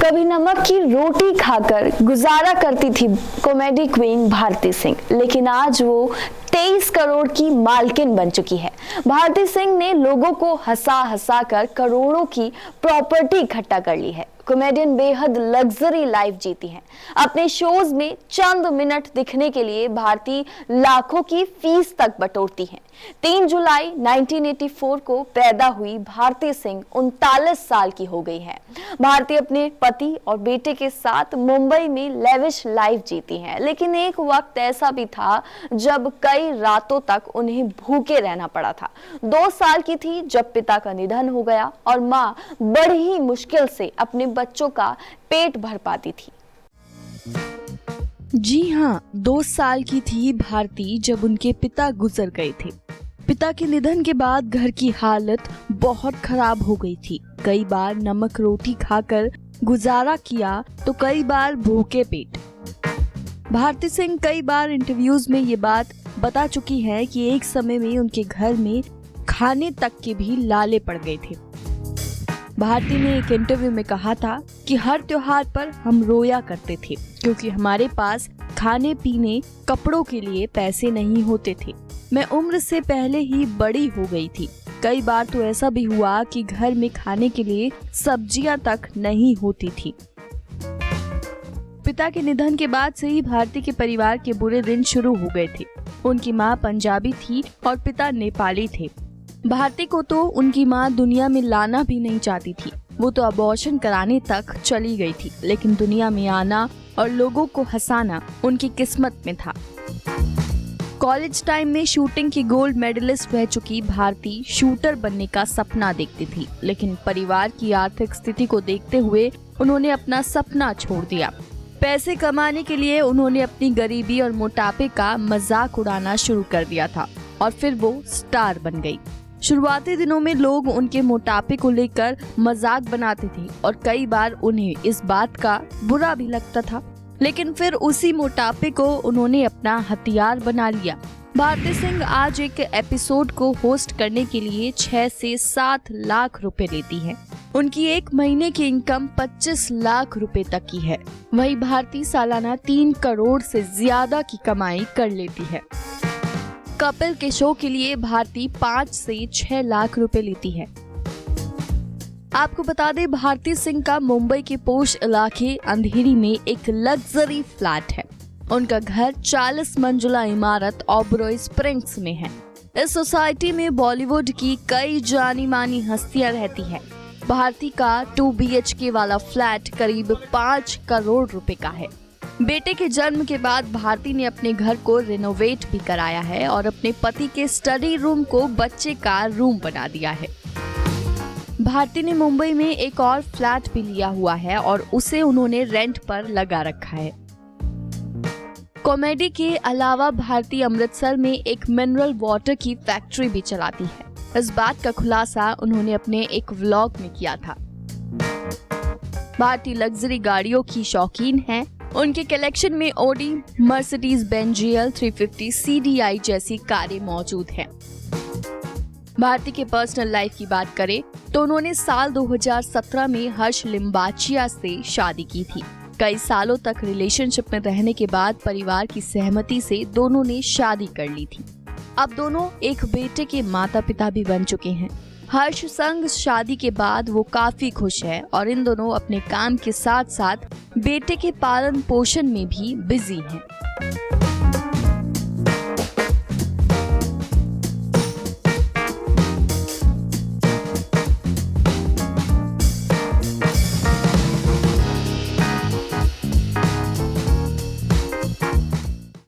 कभी नमक की रोटी खाकर गुजारा करती थी कॉमेडी क्वीन भारती सिंह, लेकिन आज वो 23 करोड़ की मालकिन बन चुकी है। भारती सिंह ने लोगों को हंसा हंसा कर करोड़ों की प्रॉपर्टी इकट्ठा कर ली है। कॉमेडियन बेहद लग्जरी लाइफ जीती हैं। अपने शोज में चंद मिनट दिखने के लिए भारती लाखों की फीस तक बटोरती हैं। 3 जुलाई 1984 को पैदा हुई भारती सिंह 39 साल की हो गई है। भारती अपने पति और बेटे के साथ मुंबई में लेविश लाइफ जीती हैं, लेकिन एक वक्त ऐसा भी था जब कई रातों तक उन्हें भूखे रहना पड़ा था। 2 साल की थी जब पिता का निधन हो गया और मां बड़ी ही मुश्किल से अपने बच्चों का पेट भर पाती थी। जी हाँ, 2 साल की थी भारती जब उनके पिता गुजर गए थे। पिता के निधन के बाद घर की हालत बहुत खराब हो गई थी। कई बार नमक रोटी खाकर गुजारा किया तो कई बार भूखे पेट। भारती सिंह कई बार इंटरव्यूज में ये बात बता चुकी है कि एक समय में उनके घर में खाने तक के भी लाले पड़ गए थे। भारती ने एक इंटरव्यू में कहा था कि हर त्योहार पर हम रोया करते थे क्योंकि हमारे पास खाने पीने कपड़ों के लिए पैसे नहीं होते थे। मैं उम्र से पहले ही बड़ी हो गई थी। कई बार तो ऐसा भी हुआ कि घर में खाने के लिए सब्जियां तक नहीं होती थी। पिता के निधन के बाद से ही भारती के परिवार के बुरे दिन शुरू हो गए थे। उनकी मां पंजाबी थी और पिता नेपाली थे। भारती को तो उनकी मां दुनिया में लाना भी नहीं चाहती थी। वो तो अबॉर्शन कराने तक चली गई थी, लेकिन दुनिया में आना और लोगों को हंसाना उनकी किस्मत में था। कॉलेज टाइम में शूटिंग की गोल्ड मेडलिस्ट रह चुकी भारती शूटर बनने का सपना देखती थी, लेकिन परिवार की आर्थिक स्थिति को देखते हुए उन्होंने अपना सपना छोड़ दिया। पैसे कमाने के लिए उन्होंने अपनी गरीबी और मोटापे का मजाक उड़ाना शुरू कर दिया था और फिर वो स्टार बन गई। शुरुआती दिनों में लोग उनके मोटापे को लेकर मजाक बनाते थे और कई बार उन्हें इस बात का बुरा भी लगता था, लेकिन फिर उसी मोटापे को उन्होंने अपना हथियार बना लिया। भारती सिंह आज एक एपिसोड को होस्ट करने के लिए 6 से 7 लाख रुपए लेती है। उनकी एक महीने की इनकम 25 लाख रुपए तक की है। वहीं भारती सालाना 3 करोड़ से ज्यादा की कमाई कर लेती है। कपिल के शो के लिए भारती 5 से 6 लाख रुपए लेती है। आपको बता दें, भारती सिंह का मुंबई के पोश इलाके अंधेरी में एक लग्जरी फ्लैट है। उनका घर 40 मंजिला इमारत ओबरॉय स्प्रिंग्स में है। इस सोसाइटी में बॉलीवुड की कई जानी मानी हस्तियां रहती हैं। भारती का 2 BHK वाला फ्लैट करीब 5 करोड़ रुपए का है। बेटे के जन्म के बाद भारती ने अपने घर को रिनोवेट भी कराया है और अपने पति के स्टडी रूम को बच्चे का रूम बना दिया है। भारती ने मुंबई में एक और फ्लैट भी लिया हुआ है और उसे उन्होंने रेंट पर लगा रखा है। कॉमेडी के अलावा भारती अमृतसर में एक मिनरल वाटर की फैक्ट्री भी चलाती है। इस बात का खुलासा उन्होंने अपने एक व्लॉग में किया था। भारती लग्जरी गाड़ियों की शौकीन है। उनके कलेक्शन में Audi, Mercedes Benz GL 350, CDI जैसी कारें मौजूद हैं। भारती के पर्सनल लाइफ की बात करें तो उन्होंने साल 2017 में हर्ष लिम्बाचिया से शादी की थी। कई सालों तक रिलेशनशिप में रहने के बाद परिवार की सहमति से दोनों ने शादी कर ली थी। अब दोनों एक बेटे के माता पिता भी बन चुके हैं। हर्ष संग शादी के बाद वो काफी खुश है और इन दोनों अपने काम के साथ साथ बेटे के पालन पोषण में भी बिजी हैं।